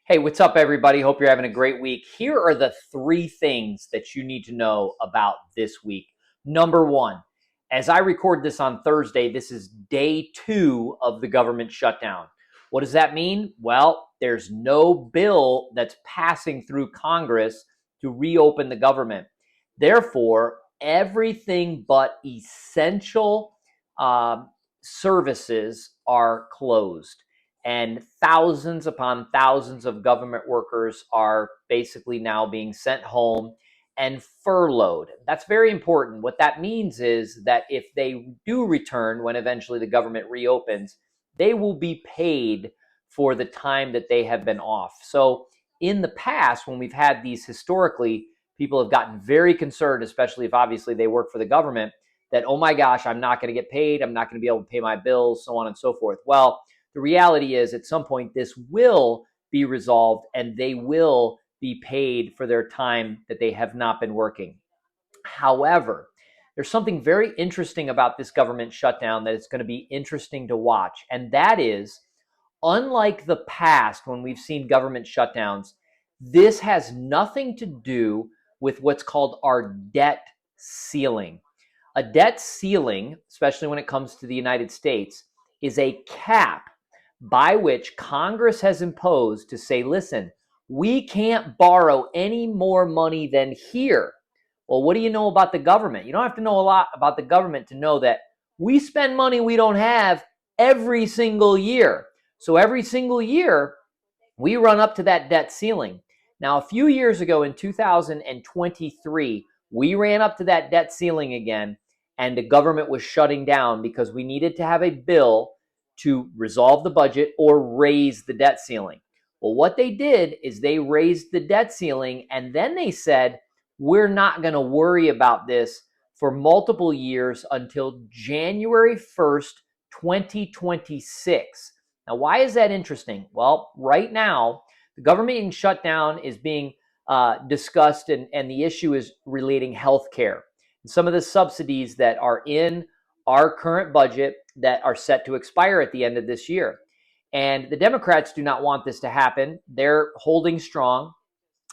Hey, what's up, everybody? Hope you're having a great week. Here are the three things that you need to know about this week. Number one, as I record this on Thursday, this is day 2 of the government shutdown. What does that mean? Well, there's no bill that's passing through Congress to reopen the government. Therefore, everything but essential services are closed, and thousands upon thousands of government workers are basically now being sent home and furloughed. That's very important. What that means is that if they do return when eventually the government reopens, they will be paid for the time that they have been off. So in the past, when we've had these historically, people have gotten very concerned, especially if obviously they work for the government, that, oh my gosh, I'm not going to get paid, I'm not going to be able to pay my bills, so on and so forth. Well, the reality is at some point this will be resolved and they will be paid for their time that they have not been working. However, there's something very interesting about this government shutdown that it's going to be interesting to watch. And that is, unlike the past when we've seen government shutdowns, this has nothing to do with what's called our debt ceiling. A debt ceiling, especially when it comes to the United States, is a cap by which Congress has imposed to say, listen, we can't borrow any more money than here. Well, what do you know about the government? You don't have to know a lot about the government to know that we spend money we don't have every single year. So every single year, we run up to that debt ceiling. Now, a few years ago in 2023, we ran up to that debt ceiling again, and the government was shutting down because we needed to have a bill to resolve the budget or raise the debt ceiling. Well, what they did is they raised the debt ceiling, and then they said, we're not going to worry about this for multiple years until January 1st, 2026. Now, why is that interesting? Well, right now, the government being shut down is being discussed, and the issue is relating health care. Some of the subsidies that are in our current budget that are set to expire at the end of this year. And the Democrats do not want this to happen. They're holding strong.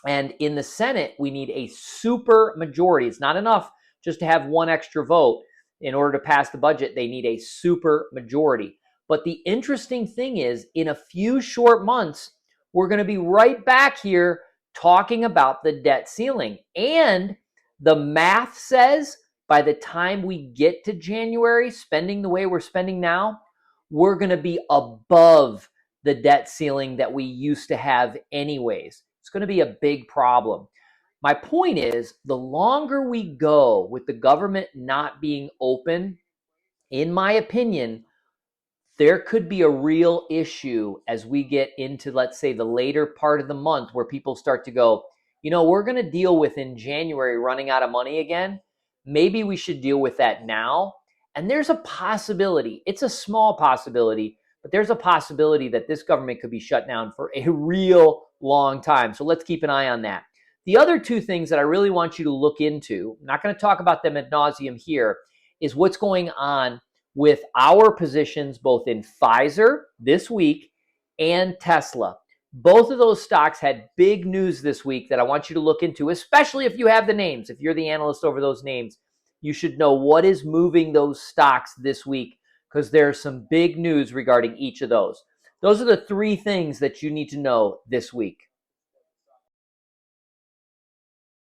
And in the Senate, we need a super majority. It's not enough just to have one extra vote in order to pass the budget. They need a super majority. But the interesting thing is, in a few short months, we're going to be right back here talking about the debt ceiling. And the math says by the time we get to January, spending the way we're spending now, we're going to be above the debt ceiling that we used to have anyways. It's going to be a big problem. My point is, the longer we go with the government not being open, in my opinion, there could be a real issue as we get into, let's say, the later part of the month where people start to go, we're going to deal with in January running out of money again. Maybe we should deal with that now. And there's a possibility. It's a small possibility, but there's a possibility that this government could be shut down for a real long time. So let's keep an eye on that. The other two things that I really want you to look into, I'm not going to talk about them ad nauseum here, is what's going on with our positions both in Pfizer this week and Tesla. Both of those stocks had big news this week that I want you to look into, especially if you have the names. If you're the analyst over those names, you should know what is moving those stocks this week, because there's some big news regarding each of those. Those are the three things that you need to know this week.